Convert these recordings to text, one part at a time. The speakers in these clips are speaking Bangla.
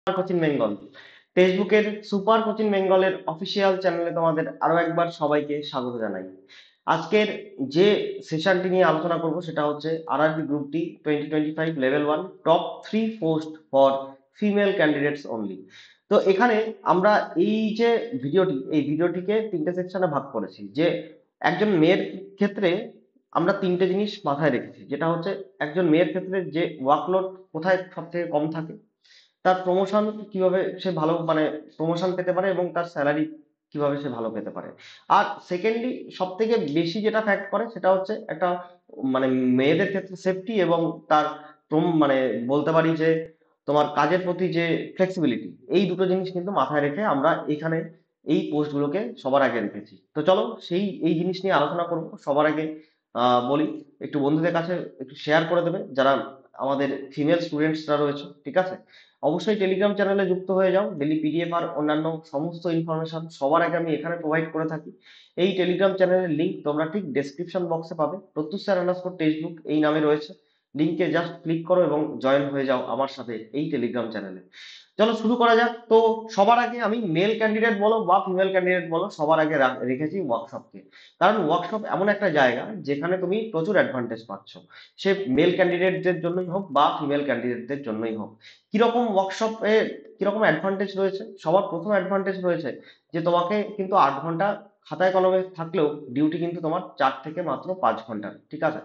কোচিং বেঙ্গল টেক্সটবুকের সুপার কোচিং বেঙ্গলের অফিসিয়াল চ্যানেলে তোমাদের আরো একবার সবাইকে স্বাগত জানাই। আজকের যে সেশনটি নিয়ে আলোচনা করব সেটা হচ্ছে RRB group D 2025 level 1 top 3 post for female candidates only. তো এখানে আমরা এই ভিডিওটিকে তিনটে সেকশনে ভাগ করেছি। যে একজন মেয়ের ক্ষেত্রে আমরা তিনটে জিনিস মাথায় রেখেছি, যেটা হচ্ছে একজন মেয়ের ক্ষেত্রে যে ওয়ার্কলোড কোথায় সব থেকে কম থাকে, তার প্রমোশন কিভাবে সে ভালো প্রমোশন পেতে পারে এবং তার স্যালারি কিভাবে সে ভালো পেতে পারে। আর সেকেন্ডলি সব থেকে বেশি যেটা ফ্যাক্ট করে সেটা হচ্ছে একটা মানে মেয়েদের ক্ষেত্রে সেফটি এবং তার মানে বলতে পারি যে তোমার কাজের প্রতি যে ফ্লেক্সিবিলিটি, এই দুটো জিনিস কিন্তু মাথায় রেখে আমরা এখানে এই পোস্টগুলোকে সবার আগে রেখেছি। তো চলো এই জিনিস নিয়ে আলোচনা করব। সবার আগে বলি, একটু বন্ধুদের কাছে একটু শেয়ার করে দেবে যারা আমাদের ফিমেল স্টুডেন্টসরা রয়েছে, ঠিক আছে? অবশ্যই টেলিগ্রাম চ্যানেলে যুক্ত হয়ে যাও। ডেলি পিডিএফ আর অন্যান্য সমস্ত ইনফরমেশন সবার আগে আমি এখানে প্রোভাইড করে থাকি। এই টেলিগ্রাম চ্যানেলের লিংক তোমরা ঠিক ডেসক্রিপশন বক্সে পাবে, প্রত্যুষ স্যার আন্ডারস্কোর টেক্সটবুক এই নামে রয়েছে। লিংকে জাস্ট ক্লিক করো এবং জয়েন হয়ে যাও আমার সাথে এই টেলিগ্রাম চ্যানেলে। চলো শুরু করা যাক। তো সবার আগে আমি মেল ক্যান্ডিডেট বলো বা ফিমেল ক্যান্ডিডেট বলো, সবার আগে রেখেছি ওয়ার্কশপকে। কারণ ওয়ার্কশপ এমন একটা জায়গা যেখানে তুমি প্রচুর অ্যাডভান্টেজ পাচ্ছ, সে মেল ক্যান্ডিডেটদের জন্যই হোক বা ফিমেল ক্যান্ডিডেটদের জন্যই হোক। কিরকম ওয়ার্কশপে কিরকম অ্যাডভান্টেজ রয়েছে? সবার প্রথম অ্যাডভান্টেজ রয়েছে যে তোমাকে কিন্তু 8 ঘন্টা খাতায় কলমে থাকলেও ডিউটি কিন্তু তোমার 4 থেকে মাত্র 5 ঘন্টা, ঠিক আছে?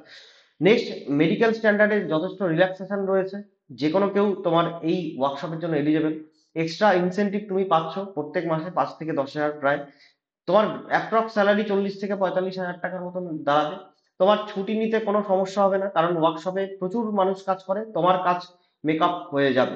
নেক্সট, মেডিকেল স্ট্যান্ডার্ডে যথেষ্ট রিল্যাক্সেশন রয়েছে। যে কোনো কেউ তোমার এই ওয়ার্কশপের জন্য এলিজেবল। এক্সট্রা ইনসেনটিভ তুমি পাচ্ছ প্রত্যেক মাসে 5 থেকে 10 হাজার প্রায়। তোমার অ্যাপ্রক্স স্যালারি 40 থেকে 45 হাজার টাকার মতন দাঁড়াবে। তোমার ছুটি নিতে কোনো সমস্যা হবে না, কারণ ওয়ার্কশপে প্রচুর মানুষ কাজ করে, তোমার কাজ মেকআপ হয়ে যাবে।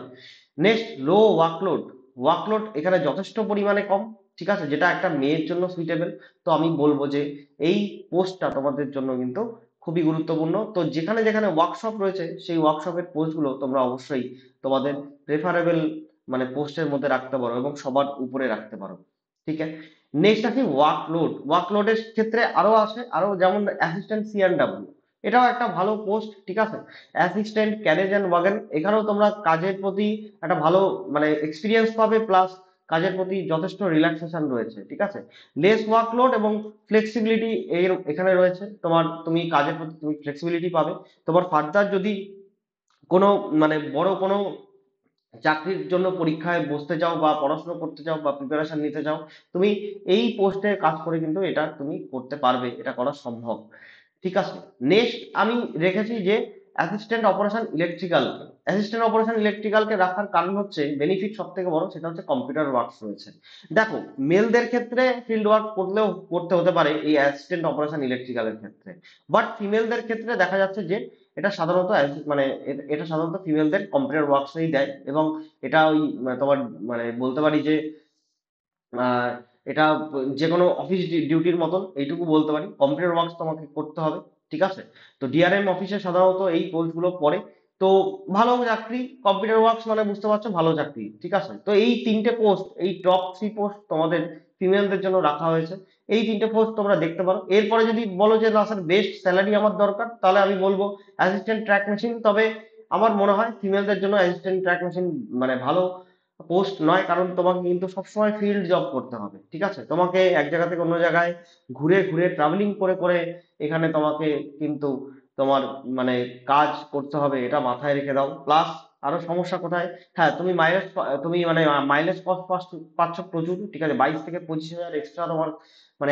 নেক্সট, লো ওয়ার্কলোড। ওয়ার্কলোড এখানে যথেষ্ট পরিমাণে কম, ঠিক আছে, যেটা একটা মেয়ের জন্য সুইটেবল। তো আমি বলবো যে এই পোস্টটা তোমাদের জন্য কিন্তু খুবই গুরুত্বপূর্ণ। তো যেখানে যেখানে ওয়ার্কশপ রয়েছে সেই ওয়ার্কশপের পোস্টগুলো তোমরা অবশ্যই তোমাদের প্রেফারেবল পোস্টের মধ্যে রাখতে পারো এবং সবার উপরে রাখতে পারো, ঠিক আছে? নেক্সট আসি ওয়ার্কলোড। ওয়ার্কলোডের ক্ষেত্রে আরো আসে, আরো যেমন অ্যাসিস্ট্যান্ট সিএনডব্লিউ, এটাও একটা ভালো পোস্ট, ঠিক আছে? অ্যাসিস্ট্যান্ট ক্যারেজ অ্যান্ড ওয়াগন, এখানেও তোমরা কাজের প্রতি একটা ভালো এক্সপিরিয়েন্স পাবে, প্লাস কাজের প্রতি যথেষ্ট রিল্যাক্সেশন রয়েছে, ঠিক আছে? লেস ওয়ার্কলোড এবং ফ্লেক্সিবিলিটি এর এখানে রয়েছে। তুমি কাজের প্রতি তুমি ফ্লেক্সিবিলিটি পাবে। তোমার ফার্দার যদি কোনো বড় কোনো চাকরির জন্য পরীক্ষায় বসতে চাও বা পড়াশোনা করতে চাও বা প্রিপারেশন নিতে চাও, তুমি এই পোস্টে কাজ করে কিন্তু এটা তুমি করতে পারবে, এটা করা সম্ভব, ঠিক আছে? নেক্সট আমি রেখেছি যে অ্যাসিস্ট্যান্ট অপারেশন ইলেকট্রিক্যালকে রাখার কারণ হচ্ছে বেনিফিট সব থেকে বড়, সেটা হচ্ছে কম্পিউটার ওয়ার্কস রয়েছে। দেখো, মেলদের ক্ষেত্রে ফিল্ড ওয়ার্ক করতে হতে পারে এই অ্যাসিস্ট্যান্ট অপারেশন ইলেকট্রিক্যালের ক্ষেত্রে, বাট ফিমেলদের ক্ষেত্রে দেখা যাচ্ছে যে এটা সাধারণত এটা সাধারণত ফিমেলদের কম্পিউটার ওয়ার্কসই দেয়। এবং এটা ওই তোমার বলতে পারি যে আহ, এটা যে কোনো অফিস ডিউটির মতন এইটুকু বলতে পারি, কম্পিউটার ওয়ার্কস তোমাকে করতে হবে, ঠিক আছে? তো ডিআরএম অফিসে সাধারণত এই পোস্ট গুলো পড়ে। তো ভালো চাকরি, কম্পিউটার ওয়ার্কস মানে বুঝতে পারছো, ভালো চাকরি, ঠিক আছে? তো এই তিনটে পোস্ট, এই টপ 3 পোস্ট তোমাদের ফিমেলদের জন্য রাখা হয়েছে। এই তিনটে পোস্ট তোমরা দেখতে পারো। এরপরে যদি বলো যে না স্যার বেস্ট স্যালারি আমার দরকার, তাহলে আমি বলবো অ্যাসিস্ট্যান্ট ট্র্যাক মেশিন। তবে আমার মনে হয় ফিমেলদের জন্য অ্যাসিস্ট্যান্ট ট্র্যাক মেশিন ভালো পোস্ট নয়, কারণ তোমাকে কিন্তু সবসময় ফিল্ড জব করতে হবে, ঠিক আছে? তোমাকে এক জায়গা থেকে অন্য জায়গায় ঘুরে ঘুরে ট্রাভেলিং করে করে এখানে তোমাকে কিন্তু তোমার মানে কাজ করতে হবে, এটা মাথায় রেখে দাও। প্লাস আরো সমস্যা কোথায়? হ্যাঁ, তুমি মাইলেজ কস্ট পাচ্ছ প্রচুর, ঠিক আছে? 22 থেকে 25 হাজার এক্সট্রা তোমার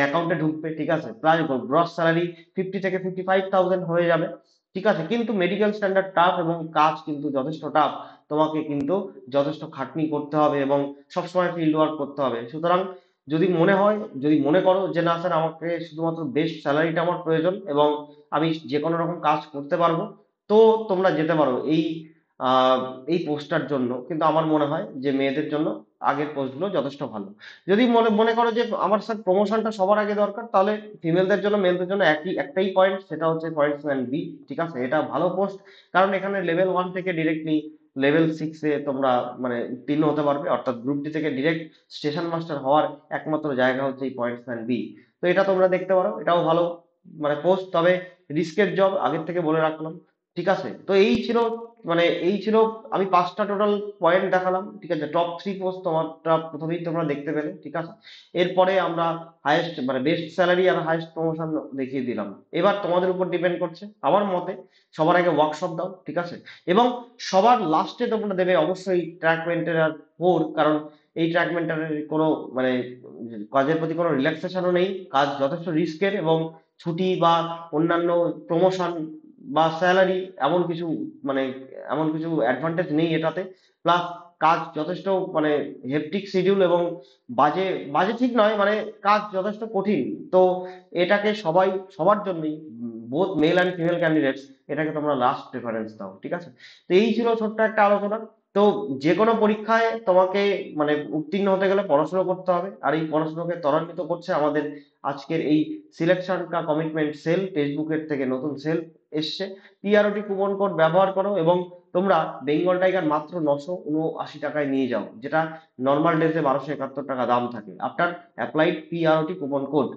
অ্যাকাউন্টে ঢুকবে, ঠিক আছে? প্রায় গ্রস স্যালারি 50 থেকে 55,000 হয়ে যাবে, ঠিক আছে? কিন্তু মেডিকেল স্ট্যান্ডার্ড টাফ এবং কাজ কিন্তু যথেষ্ট টাফ। তোমাকে কিন্তু যথেষ্ট খাটনি করতে হবে এবং সবসময় ফিল্ড ওয়ার্ক করতে হবে। সুতরাং যদি মনে করো যে না স্যার আমাকে শুধুমাত্র বেস্ট স্যালারিটা আমার প্রয়োজন এবং আমি যে কোনো রকম কাজ করতে পারবো, তো তোমরা যেতে পারো আহ এই পোস্টটার জন্য। কিন্তু আমার মনে হয় যে মেয়েদের জন্য আগের পোস্টগুলো যথেষ্ট ভালো। যদি মনে মনে করো যে আমার স্যার প্রমোশনটা সবার আগে দরকার, তাহলে ফিমেলদের জন্য মেলদের জন্য একটাই পয়েন্ট, সেটা হচ্ছে পয়েন্টসম্যান বি, ঠিক আছে? এটা ভালো পোস্ট, কারণ এখানে লেভেল 1 থেকে ডিরেক্টলি লেভেল 6-এ তোমরা উত্তীর্ণ হতে পারবে, অর্থাৎ গ্রুপ ডি থেকে ডিরেক্ট স্টেশন মাস্টার হওয়ার একমাত্র জায়গা হচ্ছে এই পয়েন্টসম্যান বি। তো এটা তোমরা দেখতে পারো, এটাও ভালো পোস্ট। তবে রিস্কের জব, আগের থেকে বলে রাখলাম। ঠিক আছে, তো এই ছিল আমি 5টা টোটাল পয়েন্ট দেখালাম। ঠিক আছে, টপ 3 পোস্ট তোমারটা প্রথমেই তোমরা দেখতে পেলে। ঠিক আছে, এরপরে আমরা হাইয়েস্ট মানে বেস্ট স্যালারি আর হাইয়েস্ট প্রমোশন দেখিয়ে দিলাম। এবার তোমাদের উপর ডিপেন্ড করছে। আমার মতে সবার আগে ওয়ার্কশপ দাও। ঠিক আছে, এবং সবার লাস্টে তোমরা দেবে অবশ্যই ট্র্যাক মেনটেনার 4, কারণ এই ট্র্যাক মেনটেনারের কোনো মানে কাজের প্রতি কোনো রিল্যাক্সেশনও নেই। কাজ যথেষ্ট রিস্কের, এবং ছুটি বা অন্যান্য প্রমোশন বা স্যালারি মানে এমন কিছু অ্যাডভান্টেজ নেই এটাতে। প্লাস কাজ যথেষ্ট মানে হেপটিক শিডিউল, এবং বাজে বাজে ঠিক নয়, মানে কাজ যথেষ্ট কঠিন। তো এটাকে সবার জন্যই, both male and female candidates, এটাকে তোমরা লাস্ট প্রেফারেন্স দাও। ঠিক আছে, তো এই ছিল ছোট্ট একটা আলোচনা। তো যে কোনো পরীক্ষায় তোমাকে মানে উত্তীর্ণ হতে গেলে পড়াশোনা করতে হবে, আর এই পড়াশোনাকে ত্বরান্বিত করছে আমাদের আজকের এই সিলেকশন কা কমিটমেন্ট সেল। ফেসবুকের থেকে নতুন সেল এসছে, পিআরওটি কুপন কোড ব্যবহার করো, এবং তোমরা বেঙ্গল টাইগার মাত্র 979 টাকায় নিয়ে যাও, যেটা নর্মাল ডেজে 1271 টাকা দাম থাকে। আফটার অ্যাপ্লাইড পিআরওটি কুপন কোড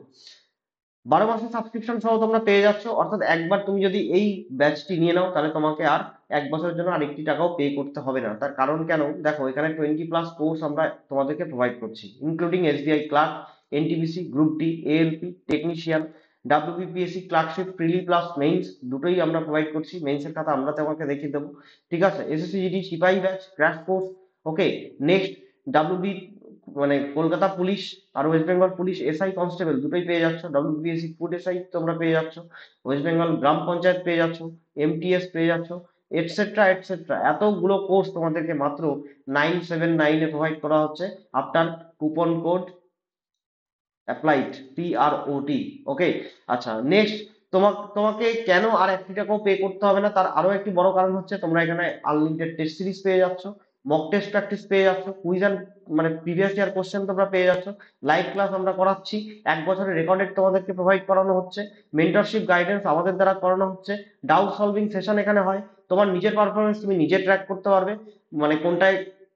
12 মাসের সাবস্ক্রিপশন সহ তোমরা পেয়ে যাচ্ছ। অর্থাৎ একবার তুমি যদি এই ব্যাচটি নিয়ে নাও, তাহলে তোমাকে আর 1 বছরের জন্য আরেকটি টাকাও পে করতে হবে না। তার কারণ কেন, দেখো এখানে 20+ কোর্স আমরা তোমাদেরকে প্রোভাইড করছি, including SBI clerk, NTPC, group D, ALP, technician, WBPSC clerkship, prelim plus mains দুটোই আমরা প্রোভাইড করছি। মেইনসের খাতা আমরা তোমাকে দেখিয়ে দেবো। ঠিক আছে, এসএসসি জিডি সিপাহি batch, crash course. Okay, next WB মানে কলকাতা পুলিশ আর West Bengal police SI constable দুটোই পেয়ে যাচ্ছ। ডব্লিউবিপিএসসি ফুড এসআই তোমরা পেয়ে যাচ্ছ, ওয়েস্ট বেঙ্গল গ্রাম পঞ্চায়েত পেয়ে যাচ্ছ, এমটিএস পেয়ে যাচ্ছ, এটসেট্রা এটসেট্রা। এতগুলো কোর্স তোমাদেরকে মাত্র 979-এ প্রোভাইড করা হচ্ছে, আফটার কুপন কোড অ্যাপ্লাইড পিআরওটি। ওকে, আচ্ছা নেক্সট, তোমাকে কেন আর 1 টাকাও পে করতে হবে না, তার আরো একটি বড় কারণ হচ্ছে তোমরা এখানে আনলিমিটেড টেস্ট সিরিজ পেয়ে যাচ্ছ, মক টেস্ট প্র্যাকটিস পেয়ে যাচ্ছ, কুইজ অ্যান্ড মানে প্রিভিয়াস ইয়ার কোশ্চেন তোমরা পেয়ে যাচ্ছ, লাইভ ক্লাস আমরা করাচ্ছি, 1 বছরের রেকর্ডেড তোমাদেরকে প্রোভাইড করানো হচ্ছে, মেন্টরশিপ গাইডেন্স আমাদের দ্বারা করানো হচ্ছে, ডাউট সলভিং সেশন এখানে হয়, তোমার নিজের পারফরমেন্স তুমি নিজে ট্র্যাক করতে পারবে, মানে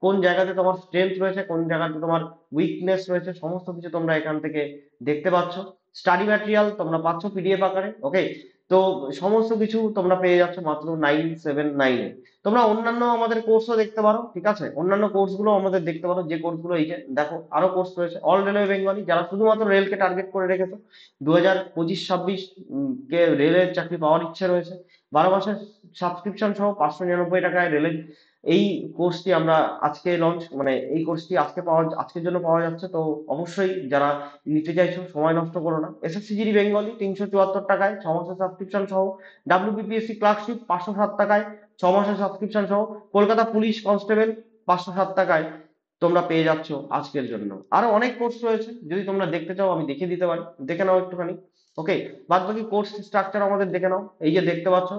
কোন জায়গাতে তোমার স্ট্রেংথ রয়েছে, কোন জায়গাতে তোমার উইকনেস রয়েছে, সমস্ত কিছু তোমরা এখান থেকে দেখতে পাচ্ছ। স্টাডি ম্যাটেরিয়াল তোমরা পাচ্ছ পিডিএফ আকারে। ওকে, তো সমস্ত কিছু তোমরা পেয়ে যাচ্ছ মাত্র 979-এ। তোমরা অন্যান্য আমাদের কোর্সও দেখতে পারো। ঠিক আছে, অন্যান্য কোর্সগুলো আমাদের দেখতে পারো, যে কোর্সগুলো এই যে দেখো আরো কোর্স রয়েছে। অল রেলওয়ে বেঙ্গলি, যারা শুধুমাত্র রেলকে টার্গেট করে রেখেছো, 2025-26 কে রেলের চাকরি পাওয়ার ইচ্ছে রয়েছে, 12 মাসের সাবস্ক্রিপশন সহ 599 টাকায় রেলের এই কোর্সটি আমরা আজকে লঞ্চ মানে এই কোর্সটি আজকের জন্য পাওয়া যাচ্ছে। তো অবশ্যই যারা নিতে চাইছো সময় নষ্ট করো না। এসএসসি জিডি বেঙ্গলি 374 টাকায় 6 মাসের সাবস্ক্রিপশন সহ, ডাব্লিউবিপিএসসি ক্লার্কশিপ 507 টাকায় 6 মাসের সাবস্ক্রিপশন সহ, কলকাতা পুলিশ কনস্টেবল 507 টাকায় তোমরা পেয়ে যাচ্ছ আজকের জন্য। আরো অনেক কোর্স রয়েছে, যদি তোমরা দেখতে চাও আমি দেখিয়ে দিতে পারি, দেখে নাও একটুখানি। ওকে, বাদ বাকি কোর্স স্ট্রাকচার আমাদের দেখে নাও। এই যে দেখতে পাচ্ছ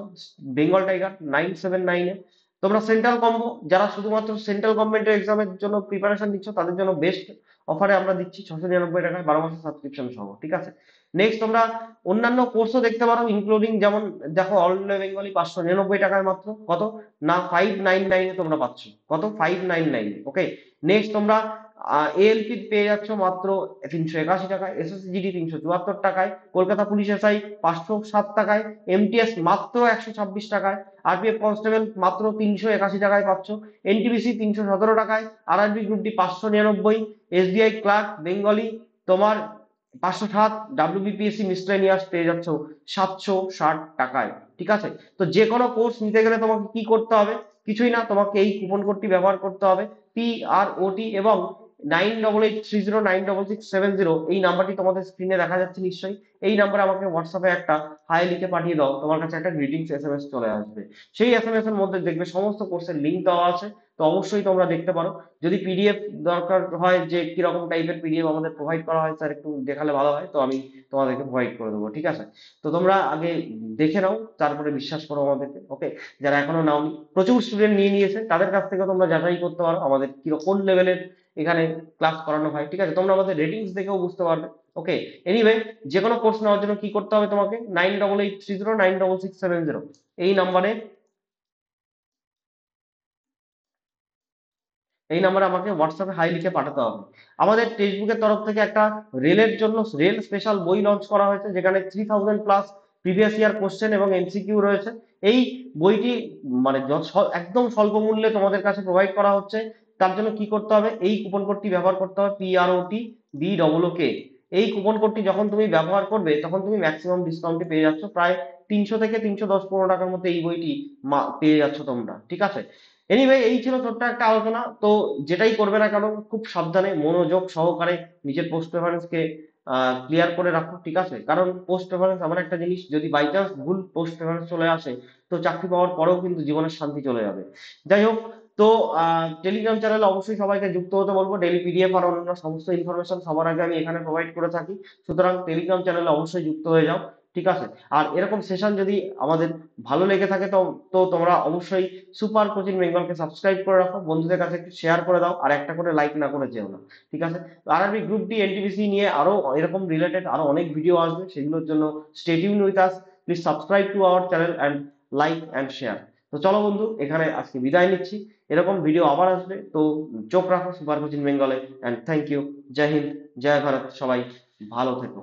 বেঙ্গল টাইগার 979-এ। তোমরা সেন্ট্রাল কম্বো, যারা শুধুমাত্র সেন্ট্রাল গভর্নমেন্টের এক্সামের জন্য প্রিপারেশন নিচ্ছ, তাদের জন্য বেস্ট অফারে আমরা দিচ্ছি 699 টাকায় 12 মাসের সাবস্ক্রিপশন সহ। ঠিক আছে, নেক্সট তোমরা অন্যান্য কোর্সও দেখতে পারো, ইনক্লুডিং যেমন দেখো অল ইন্ডিয়া বেঙ্গলি 599 টাকায় মাত্র কত না 599-এ তোমরা পাচ্ছ, কত 599। ওকে, নেক্সট তোমরা এএলপি পেয়ে যাচ্ছ মাত্র 381 টাকায়, এসএসসি জিডি 374 টাকায়, কলকাতা পুলিশ এসআই 507 টাকায়, এমটিএস মাত্র 126 টাকায়, আরপিএফ কনস্টেবল মাত্র 381 টাকায় পাচ্ছ, এনটিপিসি 317 টাকায়, RRB group D 599, SBI clerk Bengali তোমার 507, ডাব্লিউবিপিএসসি মিসলেনিয়াস পেয়ে যাচ্ছ 760 টাকায়। ঠিক আছে, তো যে কোনো কোর্স নিতে গেলে তোমাকে কি করতে হবে, কিছুই না, তোমাকে এই কুপন কোডটি ব্যবহার করতে হবে, পিআরওটি, এবং 9883096670, এই নাম্বারটি তোমাদের স্ক্রিনে দেখা যাচ্ছে নিশ্চয়ই। এই নাম্বারে আমাকে হোয়াটসঅ্যাপে একটা হাই লিখে পাঠিয়ে দাও, তোমার কাছে একটা গ্রিটিংস এসএমএস চলে আসবে। সেই এসএমএস এর মধ্যে দেখবে সমস্ত কোর্সের লিংক দেওয়া আছে, তো অবশ্যই তোমরা দেখতে পারো। যদি পিডিএফ দরকার হয়, যে কিরকম টাইপের পিডিএফ আমাদের প্রোভাইড করা হয় স্যার একটু দেখালে ভালো হয়, তো আমি তোমাদেরকে প্রোভাইড করে দেবো। ঠিক আছে, তো তোমরা আগে দেখে নাও, তারপরে বিশ্বাস করো আমাদেরকে। ওকে, যারা এখনো নাওনি, প্রচুর স্টুডেন্ট নিয়ে নিয়েছে, তাদের কাছ থেকে তোমরা যাচাই করতে পারো আমাদের কোন লেভেলের এখানে ক্লাস করানো হয়। ঠিক আছে, তোমরা আমাদের রেটিংস দেখেও বুঝতে পারবে। ওকে, এনিওয়ে, যে কোনো কোর্স নেওয়ার জন্য কি করতে হবে, তোমাকে 9883096670 এই নাম্বারে আমাকে হোয়াটসঅ্যাপে হাই লিখে পাঠাতে হবে। আমাদের টেক্সটবুকের তরফ থেকে একটা রেলের জন্য রেল স্পেশাল বই লঞ্চ করা হয়েছে, যেখানে 3000+ প্রিভিয়াস ইয়ার কোশ্চেন এবং এমসিকিউ রয়েছে। এই বইটি মানে একদম স্বল্প মূল্যে তোমাদের কাছে প্রোভাইড করা হচ্ছে। তার জন্য কি করতে হবে, এই কুপন কোডটি ব্যবহার করতে হবে, PROTBOOK। এই কুপন কোডটি যখন তুমি ব্যবহার করবে তখন তুমি ম্যাক্সিমাম ডিসকাউন্টে পেয়ে যাচ্ছ, প্রায় 300 থেকে 310-15 টাকার মধ্যে এই বইটি পেয়ে যাচ্ছ তোমরা, ঠিক আছে। এনিওয়ে, এই ছিল ছোট্ট একটা আলোচনা। তো যেটাই করবে না কেন খুব সাবধানে মনোযোগ সহকারে নিজের পোস্ট প্রেফারেন্সকে ক্লিয়ার করে রাখো, ঠিক আছে। কারণ পোস্ট প্রেফারেন্স এমন একটা জিনিস, যদি বাই চান্স ভুল পোস্ট প্রেফারেন্স চলে আসে তো চাকরি পাওয়ার পরেও কিন্তু জীবনের শান্তি চলে যাবে। যাই হোক, তো টেলিগ্রাম চ্যানেলে অবশ্যই সবাইকে যুক্ত হতে বলবো। ডেইলি পিডিএফ আর অন্যান্য সমস্ত ইনফরমেশন সবার আগে আমি এখানে প্রোভাইড করে থাকি, সুতরাং টেলিগ্রাম চ্যানেলে অবশ্যই যুক্ত হয়ে যাও, ঠিক আছে। আর এরকম সেশন যদি আমাদের ভালো লেগে থাকে তো তো তোমরা অবশ্যই সুপার কোচিং বেঙ্গলকে সাবস্ক্রাইব করে রাখো, বন্ধুদের কাছে একটু শেয়ার করে দাও, আর একটা করে লাইক না করে যেও না, ঠিক আছে। আরআরবি গ্রুপ ডি এনটিপিসি নিয়ে আরো এরকম রিলেটেড আরো অনেক ভিডিও আসবে, সেগুলোর জন্য stay tune with us. Please subscribe to our channel and like and share. তো চলো বন্ধু, এখানে আজকে বিদায় নিচ্ছি। এরকম ভিডিও আবার আসবে, তো চোখ রাখো সুপার কোচিং বেঙ্গলে। And thank you. জয় হিন্দ, জয় ভারত, সবাই ভালো থেকো।